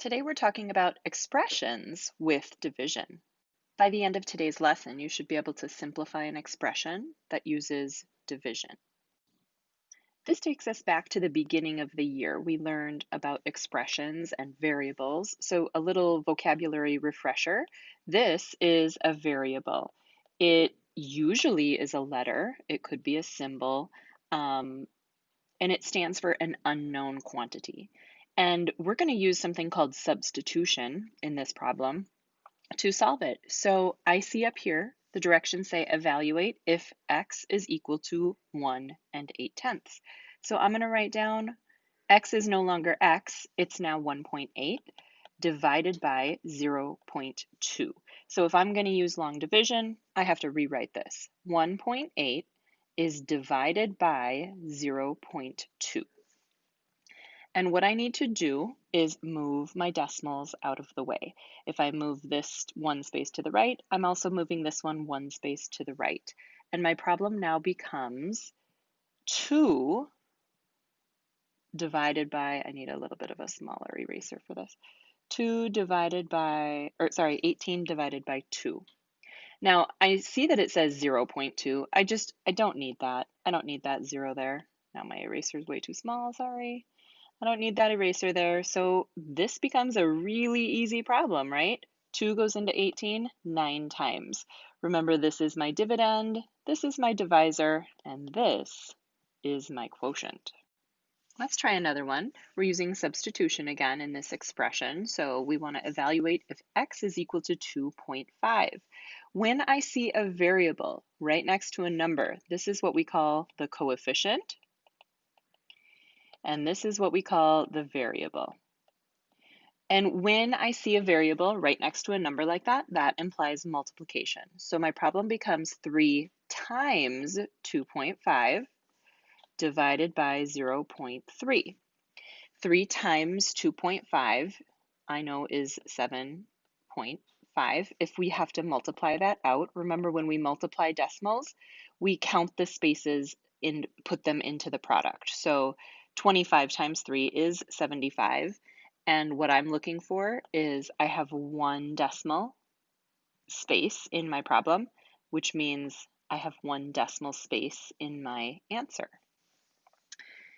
Today we're talking about expressions with division. By the end of today's lesson, you should be able to simplify an expression that uses division. This takes us back to the beginning of the year. We learned about expressions and variables, so a little vocabulary refresher. This is a variable. It usually is a letter, it could be a symbol, um, and it stands for an unknown quantity. And we're going to use something called substitution in this problem to solve it. So I see up here, the directions say evaluate if x is equal to 1 and 8/10. So I'm going to write down x is no longer x, it's now 1.8 divided by 0.2. So if I'm going to use long division, I have to rewrite this. 1.8 is divided by 0.2. And what I need to do is move my decimals out of the way. If I move this one space to the right, I'm also moving this one space to the right. And my problem now becomes 2 divided by, I need a little bit of a smaller eraser for this, 18 divided by 2. Now, I see that it says 0.2. I don't need that. I don't need that 0 there. Now my eraser is way too small, sorry. I don't need that eraser there. So this becomes a really easy problem, right? 2 goes into 18 9 times. Remember, this is my dividend, this is my divisor, and this is my quotient. Let's try another one. We're using substitution again in this expression. So we want to evaluate if x is equal to 2.5. When I see a variable right next to a number, this is what we call the coefficient, and this is what we call the variable. And when I see a variable right next to a number like that, that implies multiplication. So my problem becomes 3 times 2.5 divided by 0.3. 3 times 2.5, I know, is 7.5. If we have to multiply that out, remember when we multiply decimals, we count the spaces and put them into the product. So 25 times 3 is 75. And what I'm looking for is I have one decimal space in my problem, which means I have one decimal space in my answer.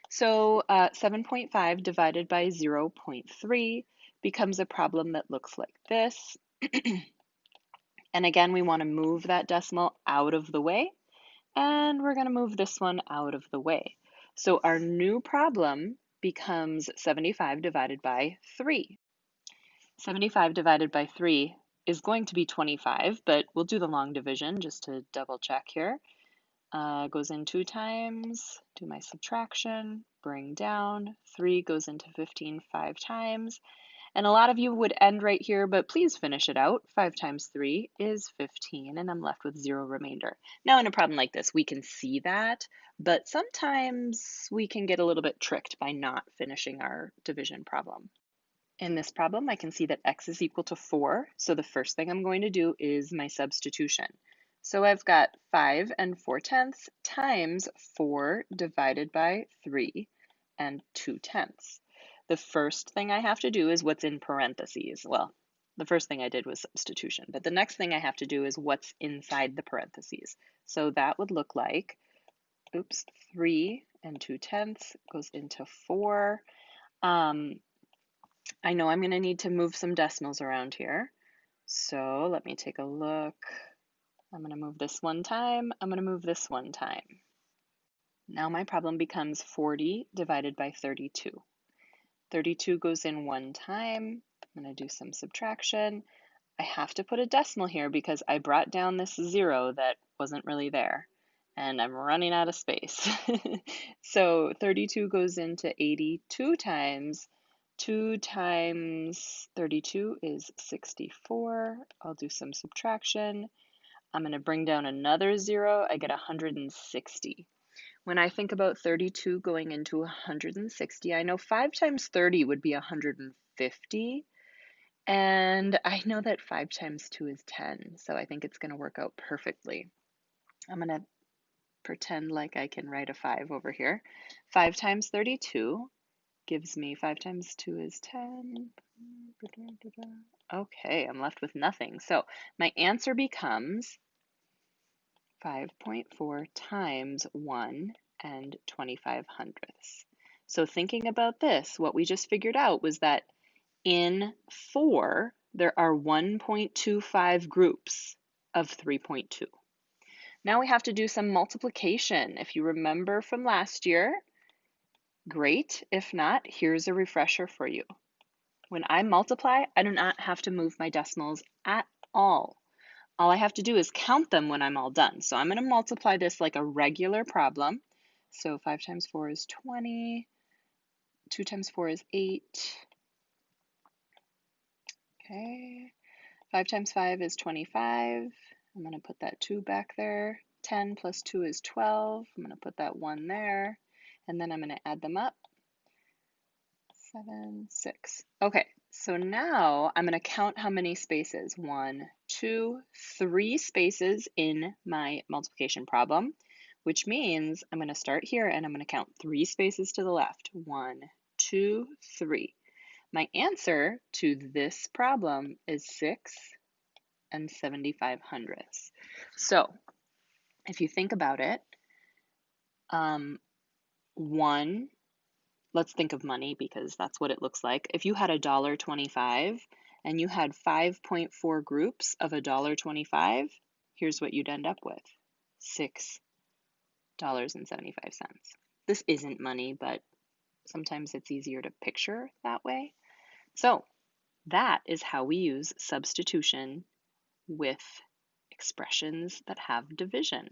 So 7.5 divided by 0.3 becomes a problem that looks like this. And again, we want to move that decimal out of the way, and we're going to move this one out of the way. So our new problem becomes 75 divided by 3. 75 divided by 3 is going to be 25, but we'll do the long division just to double check here. Goes in 2 times, do my subtraction, bring down. 3 goes into 15 5 times. And a lot of you would end right here, but please finish it out. 5 times 3 is 15, and I'm left with 0 remainder. Now, in a problem like this, we can see that, but sometimes we can get a little bit tricked by not finishing our division problem. In this problem, I can see that x is equal to 4, so the first thing I'm going to do is my substitution. So I've got 5 and 4/10 times 4 divided by 3 and 2/10. The first thing I have to do is what's in parentheses. Well, the first thing I did was substitution, but the next thing I have to do is what's inside the parentheses. So that would look like, 3 and 2/10 goes into 4. I know I'm going to need to move some decimals around here. So let me take a look. I'm going to move this one time. I'm going to move this one time. Now my problem becomes 40 divided by 32. 32 goes in one time. I'm going to do some subtraction. I have to put a decimal here because I brought down this 0 that wasn't really there. And I'm running out of space. So 32 goes into 82 times. 2 times 32 is 64. I'll do some subtraction. I'm going to bring down another 0. I get 160. When I think about 32 going into 160, I know 5 times 30 would be 150. And I know that 5 times 2 is 10. So I think it's going to work out perfectly. I'm going to pretend like I can write a 5 over here. 5 times 32 gives me 5 times 2 is 10, Okay, I'm left with nothing. So my answer becomes 5.4 times 1 and 25 hundredths. So thinking about this, what we just figured out was that in 4, there are 1.25 groups of 3.2. Now we have to do some multiplication. If you remember from last year, great. If not, here's a refresher for you. When I multiply, I do not have to move my decimals at all. All I have to do is count them when I'm all done. So I'm going to multiply this like a regular problem. So 5 times 4 is 20. 2 times 4 is 8. Okay. 5 times 5 is 25. I'm going to put that 2 back there. 10 plus 2 is 12. I'm going to put that 1 there. And then I'm going to add them up. 7, 6. Okay, so now I'm going to count how many spaces. 1, 2, 3 spaces in my multiplication problem, which means I'm going to start here and I'm going to count 3 spaces to the left. 1, 2, 3. My answer to this problem is 6 and 75 hundredths. So if you think about it, 1, let's think of money because that's what it looks like. If you had $1.25 and you had 5.4 groups of $1.25, here's what you'd end up with, $6.75. This isn't money, but sometimes it's easier to picture that way. So that is how we use substitution with expressions that have division.